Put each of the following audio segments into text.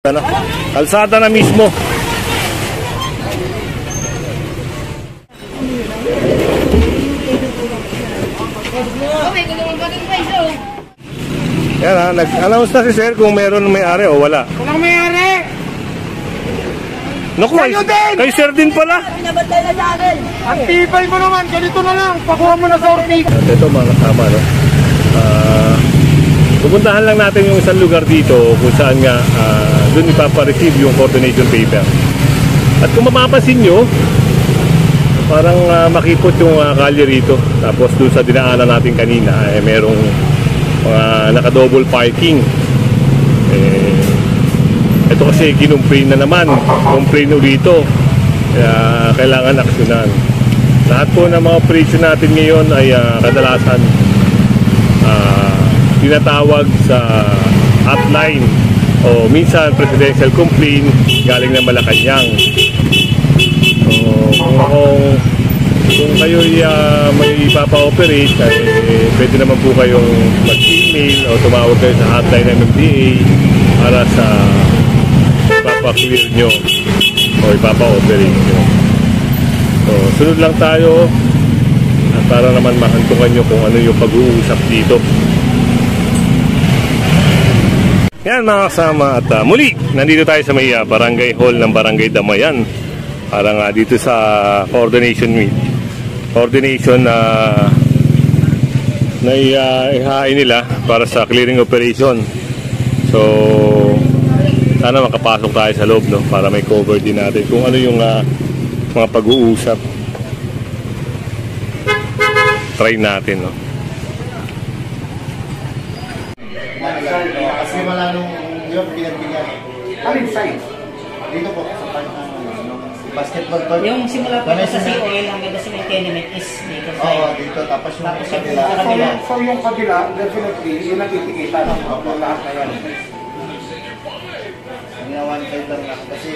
Ano? Kalsada na mismo. Yan ha, nag-announce na si sir kung meron may-ari o wala. Walang may-ari! Naku, kay sir din pala. Pinabantay na sa akin. Ang tibay mo naman, ganito na lang. Pakuha mo na sa ortig. Ito mga kasama, no? Pupuntahan lang natin yung isang lugar dito kung saan nga doon ipapareceive yung coordination paper. At kung mapapansin nyo, parang makipot yung kalye rito. Tapos doon sa dinaanan natin kanina, merong naka-double parking. Ito kasi kinumplain na naman. Complain ulito. Kaya kailangan aksyonan. Lahat po ng mga operation natin ngayon ay kadalasan tinatawag sa hotline o minsan presidential complaint galing ng Malacanang. So kung kayo may ipapa-operate, pwede naman po kayong mag-email o tumawag kayo sa hotline ng MMDA para sa ipapa-clear nyo o ipapa-operate nyo. So sunod lang tayo para naman mahantungan nyo kung ano yung pag-uusap dito. Yan mga kasama, at muli nandito tayo sa may barangay hall ng Barangay Damayan para nga dito sa coordination na ihain nila para sa clearing operation. So sana makapasok tayo sa loob, no, para may cover din natin kung ano yung mga pag-uusap. Try natin, no. Kasi wala nung yun, pinagbigyan. Alin side? Dito po, sa part ng basketball court. Yung simula po sa COL hanggang sa may tenement is dito side. Oo, dito. Tapos yung kabila. So yung kabila, definitely, yun ang titikita ng lahat na yan. Ginawan kayo lang na. Kasi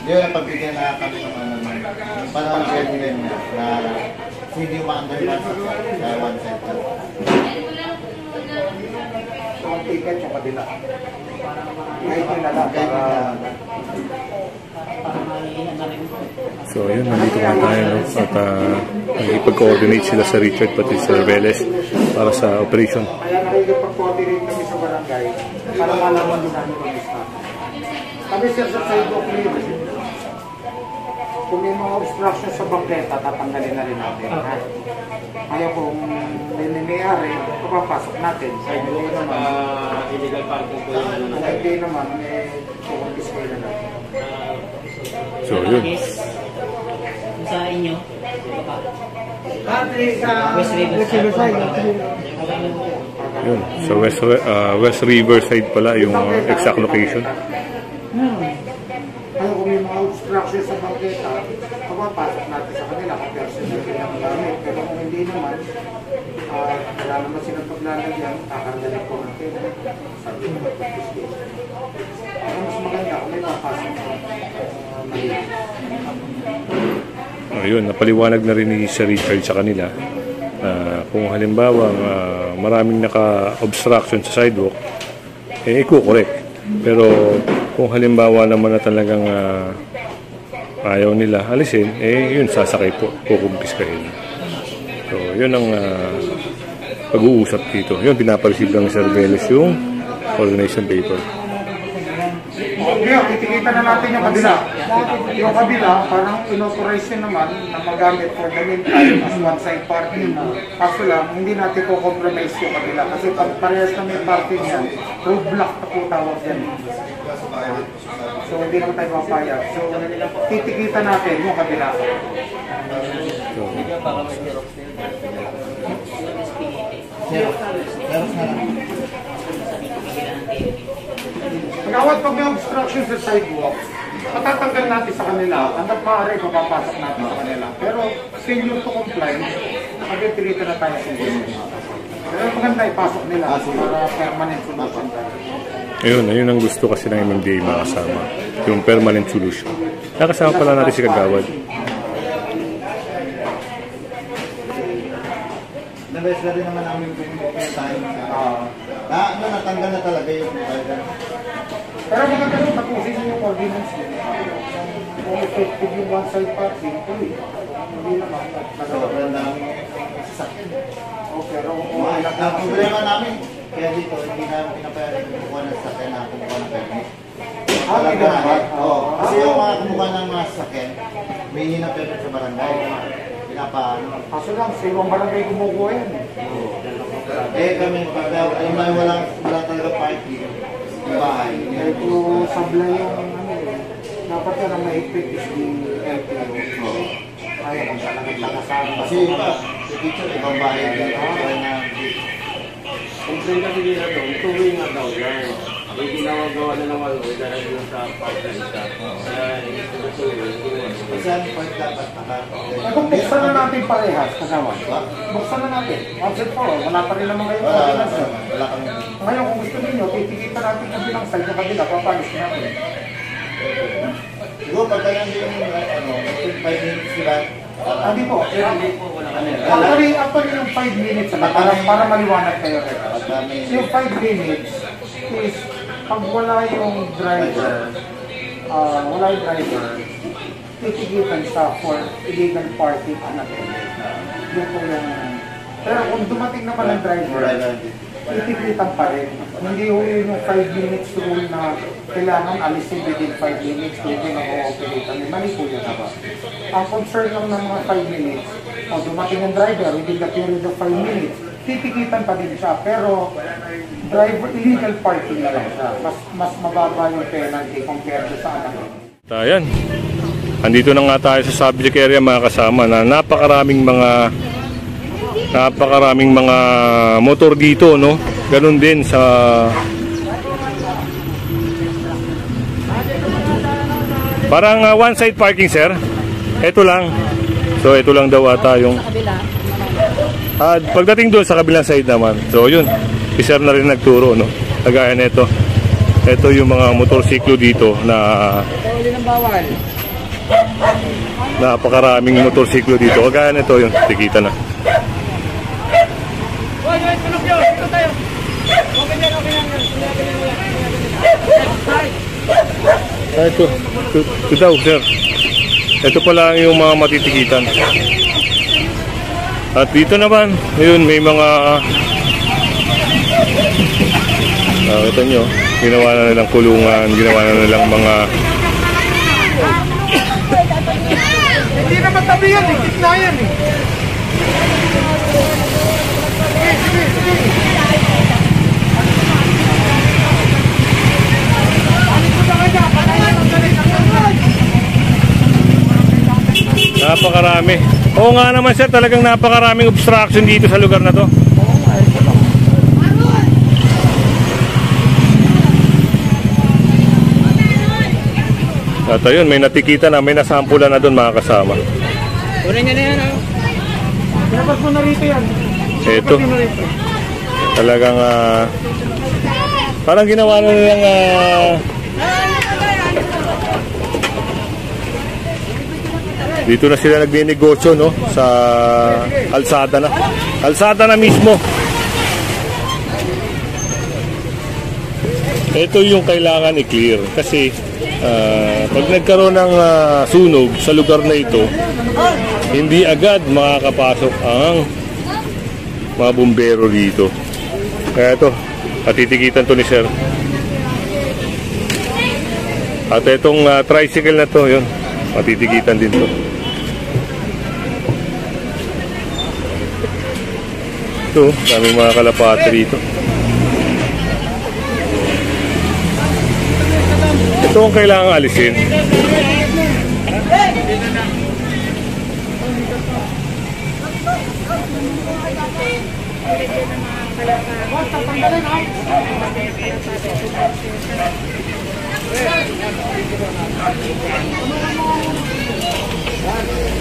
yun ang pagbigyan na kami ng ano naman. Parang regular na hindi ma-underman sa one side lang. So ang ticket yung kabila. Kahit yun na lang. So ayun, nandito nga tayo, no? At nagipag-coordinate sila sa Richard pati sa Reveles para sa operation. Kaya nakikipag-coordinate kami sa barangay para malaman din namin ang lista. Kami sir sa sidewalk clear. Kung may mga obstruction sa bangketa, tatanggalin na rin natin. Kaya kung may nangyayari, papapasok natin. Sidewalk naman. Illegal parking po yun. Kung hindi naman, may kukumpis kayo na natin. So yun. Sa inyo, West Riverside. Yun. So West Riverside pala yung exact location. Kaya kung may mga obstruction sa bangketa, papapasok natin sa kanila kung personal kailangan gamit. Pero kung hindi naman, wala naman silang paglalagyan, kakandali po natin. Mas maganda kung may papasok sa Ayun, napaliwanag na rin ni Sir Richard sa kanila kung halimbawa maraming naka-obstruction sa sidewalk, i-correct. Pero kung halimbawa naman na talagang ayaw nila alisin, yun, sasakay po, kukumpiskahin. So yun ang pag-uusap dito. Yun, pinapareceive lang Sir Veles yung coordination paper. Okay, titikita na natin yung kabila. Yung kabila, parang inauthorize yun naman na magamit for the meantime as one-side parking. Kaso lang, hindi natin po compromise yung kabila. Kasi pag parehas na may parking yan, roadblock na po tawag yan. So hindi naman tayo mapayag. So titikita natin yung kabila. Pagkawat pag may obstruction sa sidewalk, matatanggal natin sa kanila. Hanggat maaari, mapapasok natin sa kanila. Pero failure to comply, nakapitilitan na tayo sa inyo. Pero maganda ipasok nila para permanent solution tayo. Ayun ang gusto kasi ng MMDA makasama, yung permanent solution. Nakasama pala natin si Kagawad. Na-rest na rin naman namin kung tayo. Natanggal na talaga yung Pero maganda rin, tapusin nyo yung ordinance nyo. Kung effective yung one-side parking, tuloy. Hindi naman. Sobrang dami sasakyan. Okay, pero Ang problema namin, kaya dito, hindi namin pinapayagan kumukuha ng sasakyan na kumukuha ng permit. hindi ba? Oo. Kasi yung mga kumukuha ng mga sasakyan, may hindi ng permit sa barangay. Pinapaano. Kaso lang, sa ibang barangay kumukuha yan. Eh kami, yung may walang talaga parking, yung bahay. Kaya ito sablay yung dapat yan ang mahigpit is the LTO. Kaya kung talagang nakasama. Kasi iba, sa teacher, ibang bahay din. Kaya na, Complain kasi nila doon, tuloy nga daw yan. May ginagawa na naman, may dahil doon sa parking ka. Kaya tuloy. kasi ang part dapat Kung buksan na natin parehas, kasawan. Buksan na natin. Once and for all, wala pa rin naman kayong ordinance. wala kami. Ngayon, kung gusto ninyo, titikitan natin yung bilang side ng kabila, papalis natin. Siguro pag ganyan din yung 5 minutes sila. Hindi po. Hindi po, wala kami. Actually yung 5 minutes, para maliwanag kayo. Yung 5 minutes is, pag wala yung driver, titigitan siya for illegal parking unattended. Yun po yung... Pero kung dumating naman ang driver, titigitan pa rin. Hindi ho yun yung 5 minutes rule na kailangan alisin within 5 minutes kung yun ang o-operate. Mali po yun ba? Ang concern lang ng mga 5 minutes, kung dumating ang driver within the period of 5 minutes, titigitan pa din siya. Pero driver illegal parking na lang siya. Mas mababa yung penalty compared to sa anak. Ayan. Andito na nga tayo sa subject area mga kasama na napakaraming mga motor dito, no? Ganun din sa parang one side parking, sir. Ito lang. So ito lang daw ata yung pagdating doon sa kabilang side naman. So yun, si sir na rin nagturo, no? Kagaya nito. Ito yung mga motorsiklo dito na napakaraming motorsiklo dito. Kagaya nito yung tikita na. Ito daw, sir. Ito pala yung mga matitikitan. At dito naman, ngayon may mga kita nyo, ginawa na nilang kulungan, ginawa na nilang mga Hindi naman tabi yan, gitna yan eh. napakarami. Oo nga naman sir, talagang napakaraming obstruction dito sa lugar na to. At ayun, may natikita na, may nasampulan na doon mga kasama. Una niya na yan, oh. Dapat mo na rito yan. Ito. Talagang parang ginawa na nilang dito na sila nagninegosyo, no, sa kalsada na. Kalsada na mismo. Ito yung kailangan i-clear kasi pag nagkaroon ng sunog sa lugar na ito, hindi agad makakapasok ang mga bumbero dito. Kaya ito, patitikitan to ni sir. At itong tricycle na to, yun, patitikitan din to. Ito, daming mga kalapate rito. Ito ang kailangan alisin.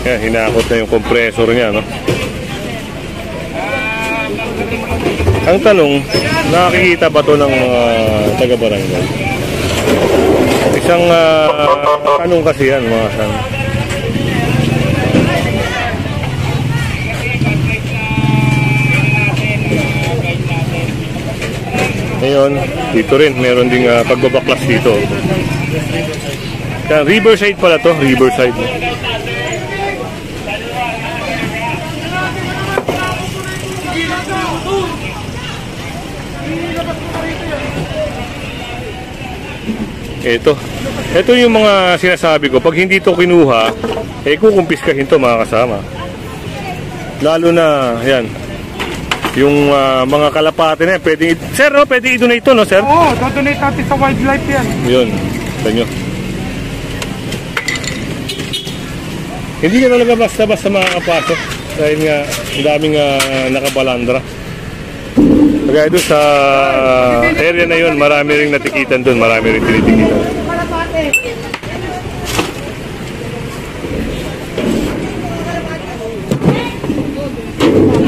Yan, hinakot na yung compressor niya, no? Ang tanong, nakikita ba to ng mga taga-barangay? Isang tanong kasi yan, mga san. Ngayon, dito rin, meron ding pagbabaklas dito. Yan, Riverside pala to, Riverside. Ito yung mga sinasabi ko. Pag hindi to kinuha, kukumpiskahin to mga kasama. Lalo na, yan, yung mga kalapate na yan, sir, no, pwede i-donate to, no, sir? Oo, do-donate natin sa wildlife yan. Yun, sa inyo. Hindi ka talaga basta-basta makakapasok dahil nga ang daming nakabalandra. Kaya doon sa area na yun, marami ring natikitan doon, marami ring tinitikitan.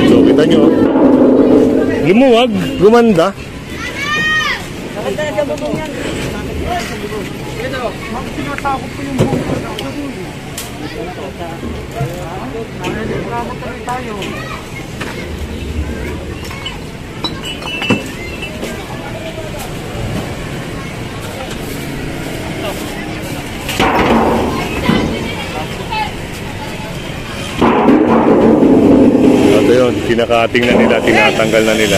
So, kita nyo, lumuwag, gumanda. Sinasakot ko yung buong tayo. Ito yun, kinakating na nila, tinatanggal na nila.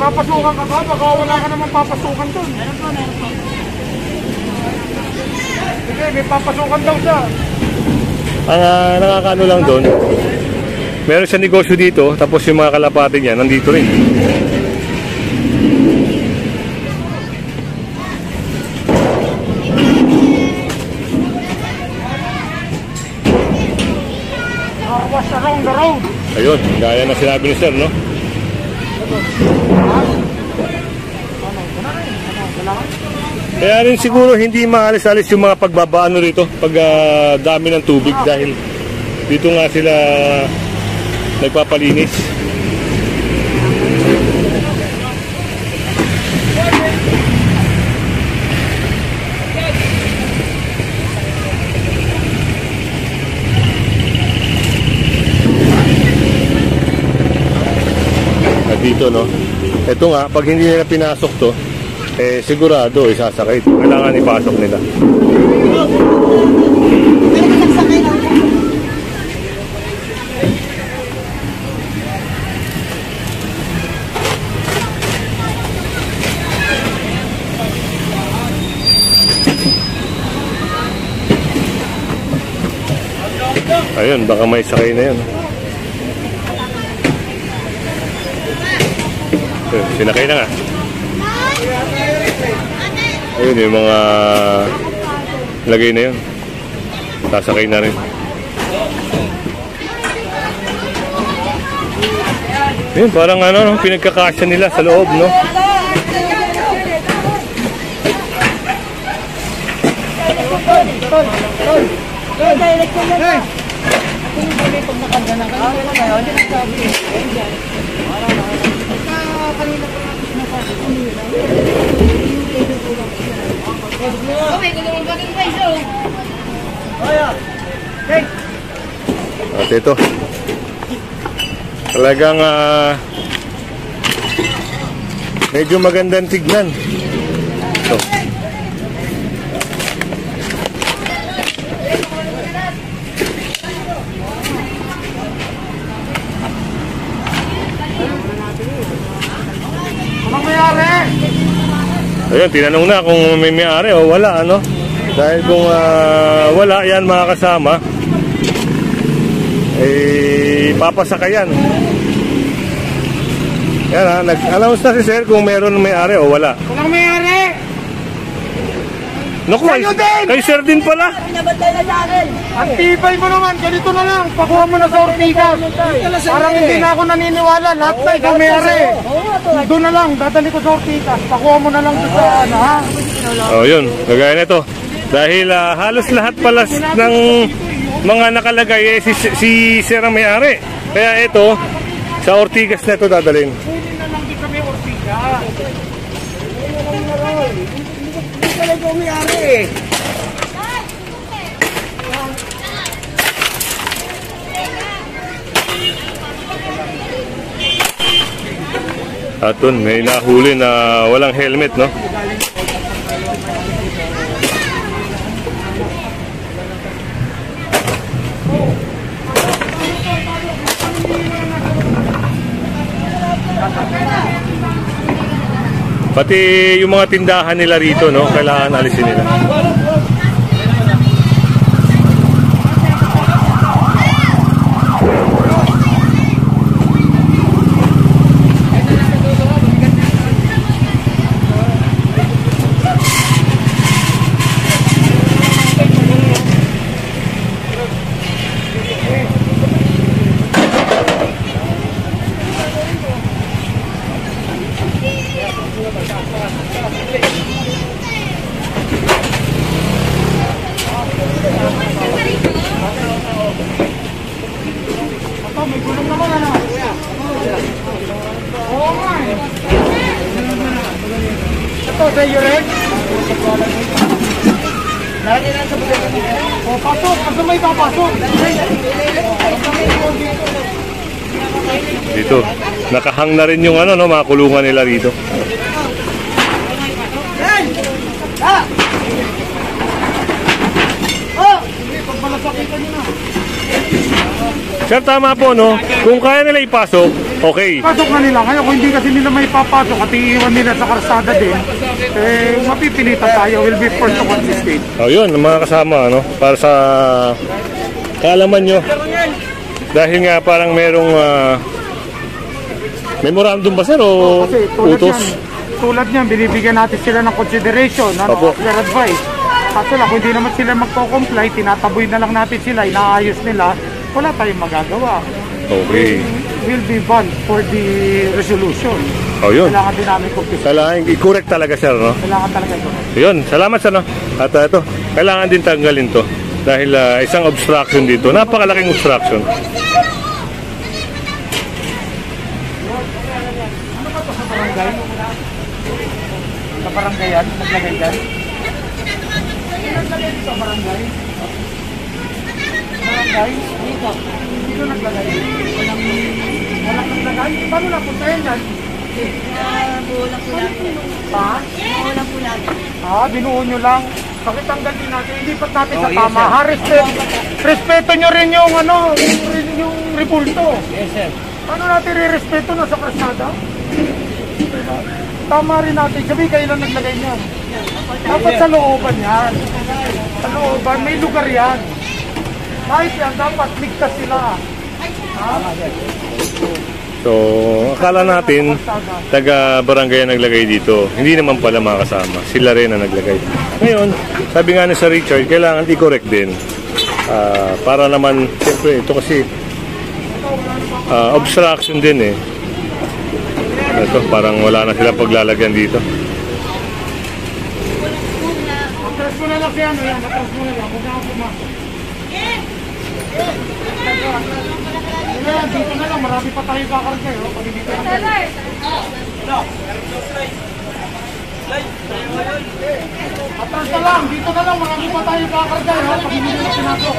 Papasukan ka ba? Baka wala ka naman papasukan doon. Sige, may papasukan daw siya. Ang nakakano lang doon, meron siya negosyo dito, tapos yung mga kalapate niya nandito rin. Was around the road. Ayun, gaya na sinabi ni sir, no? Kaya rin siguro hindi maalis-alis yung mga pagbabaano rito pag dami ng tubig dahil dito nga sila nagpapalinis. At dito, no? Ito nga, pag hindi nila pinasok to, sigurado isasakay. Kailangan ipasok nila. Ayun, baka may sakay na yun. Ayun, sinakay na nga. Ayun, yung mga lagay na yun. Sasakay na rin. Ayun, parang ano, pinagkakasya nila sa loob, no? At ito, talagang medyo magandang tignan. Ito. Anong mayari? Ayun, tinanong na kung may may-ari o wala, ano? Dahil kung wala, yan mga kasama, papasakayan. Yan ha, nag-announce na si sir kung meron may-ari o wala. Anong mayari? Naku, kay sir din pala. Ang tibay mo naman, ganito na lang, pakuha mo na sa Ortigas. Parang hindi na ako naniniwala, lahat na ikaw mayari. Doon na lang, dadali ko sa Ortigas, pakuha mo na lang doon sa ano ha. O yun, kagaya nito. Dahil halos lahat pala ng mga nakalagay si sir ang may-ari. Kaya ito, sa Ortigas na ito dadalhin. Kunin na lang din kami Ortigas. Hindi talaga mayari eh. At dun, may nahuli na walang helmet, no? Pati yung mga tindahan nila rito, no? Kailangan alisin nila. Ito, sa'yo rin? Lagi na sa buhay. O, pasok. Kasi may papasok. Dito, nakahang na rin yung ano, no, mga kulungan nila rito. Pagmalasakitan nyo na. Sir, tama po, no? Kung kaya nila ipasok, okay. Pasok na nila. Kaya kung hindi kasi nila may papasok at iiwan nila sa karsada din, eh, mapipilitan tayo. Will be forced to confiscate. O yun, mga kasama, no? Para sa kaalaman nyo. Dahil nga parang merong memorandum ba, sir, o Kasi utos? tulad niyan, binibigyan natin sila ng consideration, Opo. their advice. Kaso lang, kung hindi naman sila magko-comply, tinataboy na lang natin sila, inaayos nila, wala tayong magagawa. Okay. Will be banned for the resolution. O yun. Kailangan din namin kumpiska. Kailangan i-correct talaga, sir, no? Kailangan talaga ito. Yun, salamat, sir, no? At ito, kailangan din tanggalin to. Dahil isang obstruction dito. Napakalaking obstruction. Sa barangay yan, naglagay dyan. Naglagay dito sa barangay. Barangay? Dito. Dito naglagay. Walang naglagay? Paano napunta yan yan? Buo lang po namin. Ha? Buo lang po namin. Binuo nyo lang. Pakitanggal din natin. Ilipat natin sa tama. Respeto nyo rin yung ano, yung repulto. Yes, sir. Paano natin re-respeto na sa kalsada? Diba? Tama rin natin. Sabi kayo lang naglagay niyan. Dapat sa looban yan. Sa looban, may lugar yan. Kahit yan, dapat ligtas sila. Ha? So, akala natin, taga-barangay ang naglagay dito. Hindi naman pala mga kasama. Sila rin ang naglagay. Ngayon, sabi nga ni Sir Richard, kailangan i-correct din. Para naman, siyempre, ito kasi obstruction din eh. Ito, parang wala na sila paglalagyan dito. Atras mo na lang siya, ano yan? Atras mo na lang. Huwag na ako pumasok. Ayan, dito na lang. Marami pa tayo kakargay. Pag dito na lang. Atras na lang. Dito na lang. Marami pa tayo kakargay. Pag hindi na pinasok.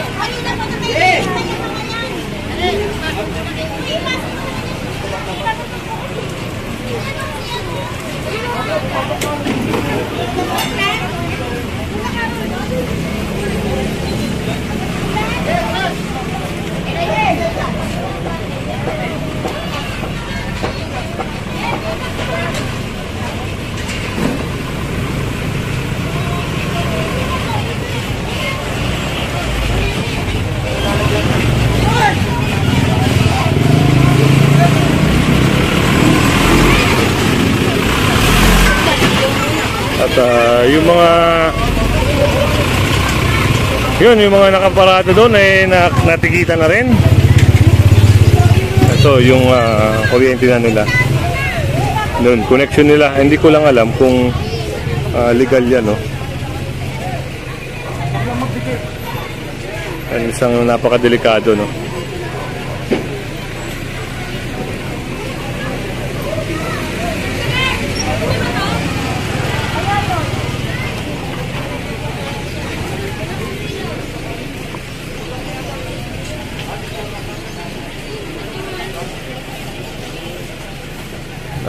At yung mga nakaparado doon ay natikita na rin. Ito yung kuryente na nila. Doon, connection nila. Hindi ko lang alam kung legal yan, no? Ang isang napakadelikado, no?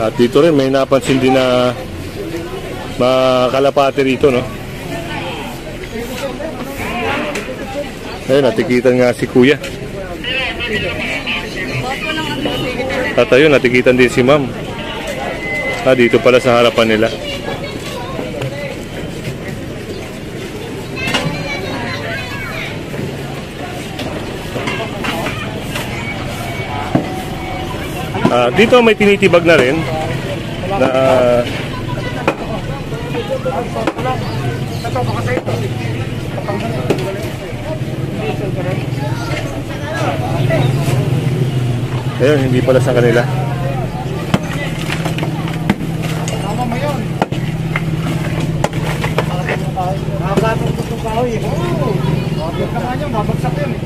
At dito rin may napansin din na mga kalapate rito, no? Ayun, natikitan nga si kuya. At ayun, natikitan din si ma'am. Dito pala sa harapan nila. Dito may tinitibag na rin na ayun, hindi pala sa kanila. Tama mo yun. Nakagatong itong kahoy. Oo. Huwag ka nga niya, babagsak yun eh.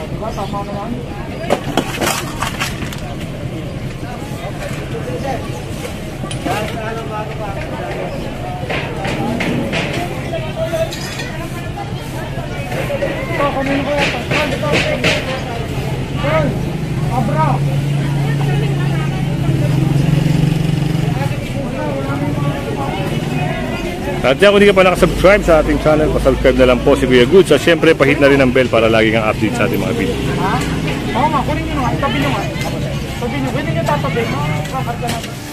Diba, tama naman. Ito, kunin ko yan. Ito. Abra. At kung hindi ka pa nakasubscribe sa ating channel, pasubscribe na lang po si Kuya Goods. At syempre, pahit na rin ang bell para lagi kang update sa ating mga video. Ha? Oo nga, kunin nyo nga. Itabi nyo nga. Tabi nyo. Pwede nyo tatabi. Makakarga natin.